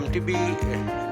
MTB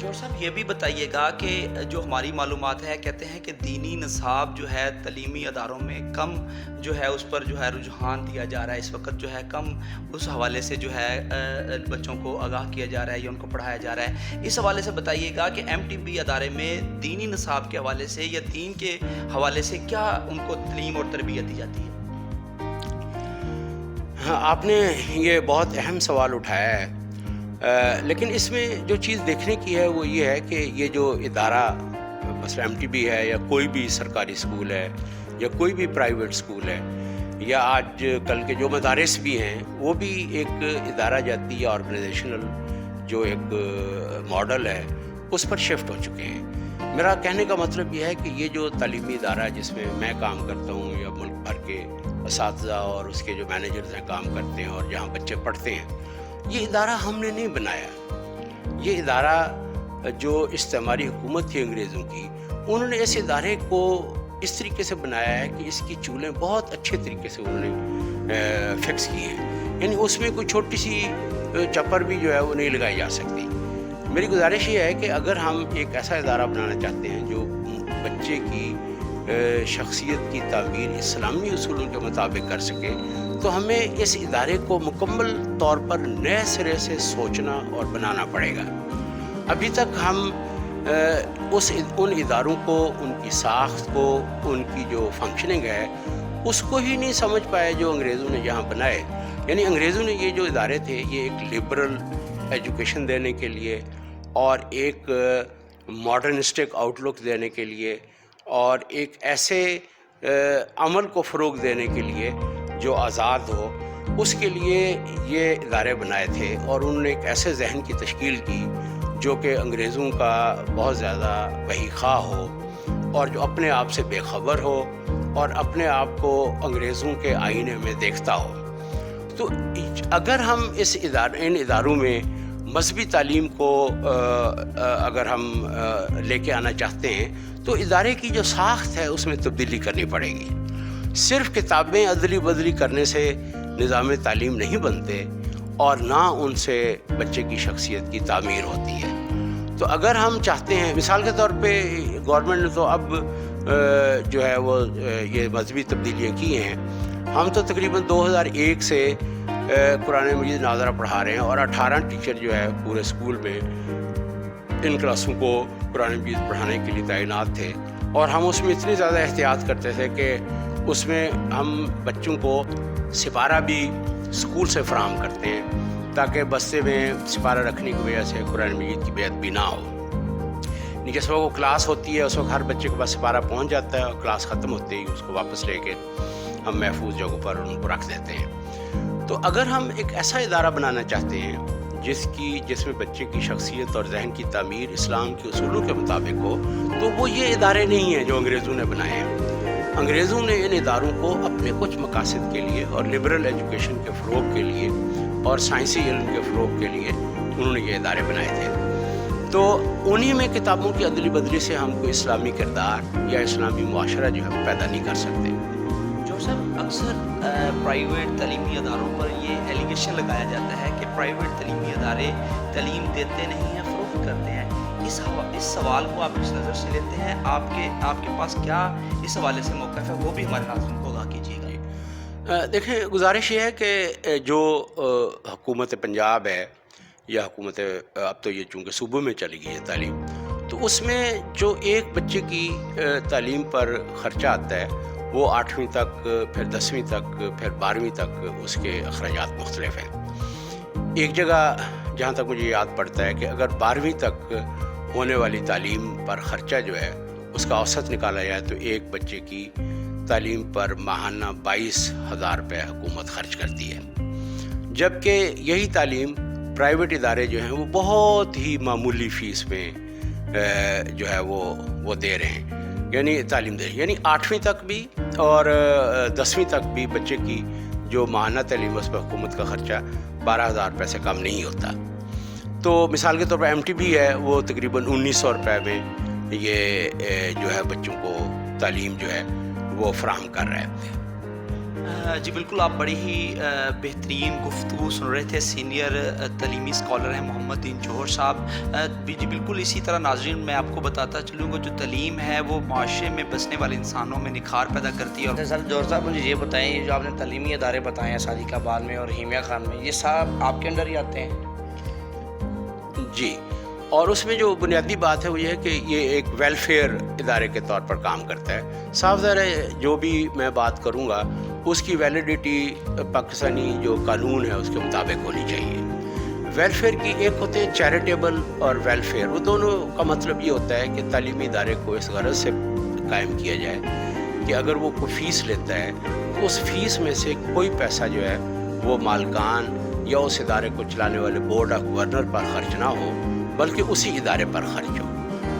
جوہر صاحب یہ بھی بتائیے گا کہ جو ہماری معلومات ہے کہتے ہیں کہ دینی نصاب جو ہے تعلیمی اداروں میں کم جو ہے اس پر جو ہے رجحان دیا جا رہا ہے اس وقت جو ہے کم اس حوالے سے جو ہے بچوں کو آگاہ کیا جا رہا ہے یا ان کو پڑھایا جا رہا ہے. اس حوالے سے بتائیے گا کہ ایم ٹی بی ادارے میں دینی نصاب کے حوالے سے یا دین کے حوالے سے کیا ان کو تعلیم اور تربیت دی جاتی ہے؟ ہاں، آپ نے یہ بہت اہم سوال اٹھایا ہے. لیکن اس میں جو چیز دیکھنے کی ہے وہ یہ ہے کہ یہ جو ادارہ مثلا ایم ٹی بی ہے یا کوئی بھی سرکاری اسکول ہے یا کوئی بھی پرائیویٹ اسکول ہے یا آج کل کے جو مدارس بھی ہیں وہ بھی ایک ادارہ جاتی یا آرگنائزیشنل جو ایک ماڈل ہے اس پر شفٹ ہو چکے ہیں. میرا کہنے کا مطلب یہ ہے کہ یہ جو تعلیمی ادارہ ہے جس میں میں کام کرتا ہوں یا ملک بھر کے اساتذہ اور اس کے جو مینیجرز ہیں کام کرتے ہیں اور جہاں بچے پڑھتے ہیں، یہ ادارہ ہم نے نہیں بنایا. یہ ادارہ جو استعماری حکومت تھی انگریزوں کی، انہوں نے اس ادارے کو اس طریقے سے بنایا ہے کہ اس کی چولیں بہت اچھے طریقے سے انہوں نے فکس کی ہیں. یعنی اس میں کوئی چھوٹی سی چپر بھی جو ہے وہ نہیں لگائی جا سکتی. میری گزارش یہ ہے کہ اگر ہم ایک ایسا ادارہ بنانا چاہتے ہیں جو بچے کی شخصیت کی تعمیر اسلامی اصولوں کے مطابق کر سکے تو ہمیں اس ادارے کو مکمل طور پر نئے سرے سے سوچنا اور بنانا پڑے گا. ابھی تک ہم ان اداروں کو، ان کی ساخت کو، ان کی جو فنکشننگ ہے اس کو ہی نہیں سمجھ پائے جو انگریزوں نے یہاں بنائے. یعنی انگریزوں نے یہ جو ادارے تھے یہ ایک لبرل ایجوکیشن دینے کے لیے اور ایک ماڈرنسٹک آؤٹ لک دینے کے لیے اور ایک ایسے عمل کو فروغ دینے کے لیے جو آزاد ہو، اس کے لیے یہ ادارے بنائے تھے. اور انہوں نے ایک ایسے ذہن کی تشکیل کی جو کہ انگریزوں کا بہت زیادہ وحی خواہ ہو اور جو اپنے آپ سے بے خبر ہو اور اپنے آپ کو انگریزوں کے آئینے میں دیکھتا ہو. تو اگر ہم ان اداروں میں مذہبی تعلیم کو اگر ہم لے کے آنا چاہتے ہیں تو ادارے کی جو ساخت ہے اس میں تبدیلی کرنی پڑے گی. صرف کتابیں ادلی بدلی کرنے سے نظام تعلیم نہیں بنتے اور نہ ان سے بچے کی شخصیت کی تعمیر ہوتی ہے. تو اگر ہم چاہتے ہیں، مثال کے طور پہ گورنمنٹ نے تو اب جو ہے وہ یہ مذہبی تبدیلیاں کی ہیں. ہم تو تقریباً 2001 سے قرآن مجید ناظرہ پڑھا رہے ہیں اور 18 ٹیچر جو ہے پورے اسکول میں ان کلاسوں کو قرآن مجید پڑھانے کے لیے تعینات تھے. اور ہم اس میں اتنی زیادہ احتیاط کرتے تھے کہ اس میں ہم بچوں کو سپارہ بھی اسکول سے فراہم کرتے ہیں تاکہ بستے میں سپارہ رکھنے کی وجہ سے قرآن مجید کی بے ادبی نہ ہو. جس وقت وہ کلاس ہوتی ہے اس وقت ہر بچے کے پاس سپارہ پہنچ جاتا ہے اور کلاس ختم ہوتے ہی اس کو واپس لے کے ہم محفوظ جگہوں پر ان کو رکھ دیتے ہیں. تو اگر ہم ایک ایسا ادارہ بنانا چاہتے ہیں جس میں بچے کی شخصیت اور ذہن کی تعمیر اسلام کے اصولوں کے مطابق ہو، تو وہ یہ ادارے نہیں ہیں جو انگریزوں نے بنائے ہیں. انگریزوں نے ان اداروں کو اپنے کچھ مقاصد کے لیے اور لبرل ایجوکیشن کے فروغ کے لیے اور سائنسی علم کے فروغ کے لیے انہوں نے یہ ادارے بنائے تھے. تو انہی میں کتابوں کی ادلی بدلی سے ہم کو اسلامی کردار یا اسلامی معاشرہ جو ہے پیدا نہیں کر سکتے. جو سر اکثر پرائیویٹ تعلیمی اداروں پر یہ ایلیگیشن لگایا جاتا ہے کہ پرائیویٹ تعلیمی ادارے تعلیم دیتے نہیں ہیں، فروخت کرتے ہیں. اس سوال کو آپ کس نظر سے لیتے ہیں؟ آپ کے پاس کیا اس حوالے سے موقف ہے، وہ بھی ہمارے ناظرین کو آگاہ کیجیے گا. دیکھیں، گزارش یہ ہے کہ جو حکومت پنجاب ہے یا حکومت، اب تو یہ چونکہ صوبوں میں چلی گئی ہے تعلیم، تو اس میں جو ایک بچے کی تعلیم پر خرچہ آتا ہے وہ 8ویں تک، پھر 10ویں تک، پھر 12ویں تک اس کے اخراجات مختلف ہیں. ایک جگہ جہاں تک مجھے یاد پڑتا ہے کہ اگر 12ویں تک ہونے والی تعلیم پر خرچہ جو ہے اس کا اوسط نکالا جائے تو ایک بچے کی تعلیم پر ماہانہ 22,000 روپے حکومت خرچ کرتی ہے. جبکہ یہی تعلیم پرائیویٹ ادارے جو ہیں وہ بہت ہی معمولی فیس میں جو ہے وہ دے رہے ہیں. یعنی تعلیم دے رہے ہیں، یعنی 8ویں تک بھی اور 10ویں تک بھی بچے کی جو ماہانہ تعلیم اس پر حکومت کا خرچہ 12,000 روپے سے کم نہیں ہوتا. تو مثال کے طور پر ایم ٹی بی ہے وہ تقریباً 1,900 روپے میں یہ جو ہے بچوں کو تعلیم جو ہے وہ فراہم کر رہے ہیں. جی بالکل، آپ بڑی ہی بہترین گفتگو سن رہے تھے. سینئر تعلیمی اسکالر ہیں محمد دین جوہر صاحب. جی بالکل اسی طرح ناظرین میں آپ کو بتاتا چلوں گا جو تعلیم ہے وہ معاشرے میں بسنے والے انسانوں میں نکھار پیدا کرتی ہے. اور سر جوہر صاحب مجھے یہ بتائیں، یہ جو آپ نے تعلیمی ادارے بتائے ہیں صادق آباد میں اور ہیمیا خان میں، یہ سب آپ کے انڈر ہی آتے ہیں؟ جی، اور اس میں جو بنیادی بات ہے وہ یہ ہے کہ یہ ایک ویلفیئر ادارے کے طور پر کام کرتا ہے. صاف ظاہر ہے جو بھی میں بات کروں گا اس کی ویلیڈیٹی پاکستانی جو قانون ہے اس کے مطابق ہونی چاہیے. ویلفیئر کی ایک ہوتے ہیں چیریٹیبل اور ویلفیئر، وہ دونوں کا مطلب یہ ہوتا ہے کہ تعلیمی ادارے کو اس غرض سے قائم کیا جائے کہ اگر وہ کوئی فیس لیتا ہے تو اس فیس میں سے کوئی پیسہ جو ہے وہ مالکان یا اس ادارے کو چلانے والے بورڈ آف گورنر پر خرچ نہ ہو بلکہ اسی ادارے پر خرچ ہو.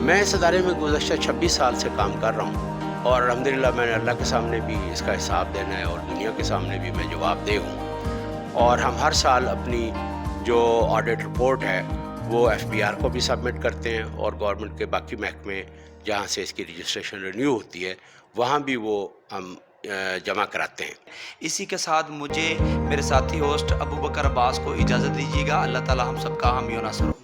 میں اس ادارے میں گزشتہ 26 سال سے کام کر رہا ہوں اور الحمدللہ میں نے اللہ کے سامنے بھی اس کا حساب دینا ہے اور دنیا کے سامنے بھی میں جواب دہ ہوں. اور ہم ہر سال اپنی جو آڈٹ رپورٹ ہے وہ FBR کو بھی سبمٹ کرتے ہیں اور گورنمنٹ کے باقی محکمے جہاں سے اس کی رجسٹریشن رینیو ہوتی ہے وہاں بھی وہ ہم جمع کراتے ہیں. اسی کے ساتھ مجھے میرے ساتھی ہوسٹ ابو بکر عباس کو اجازت دیجیے گا. اللہ تعالی ہم سب کا حامی و ناصر ہو.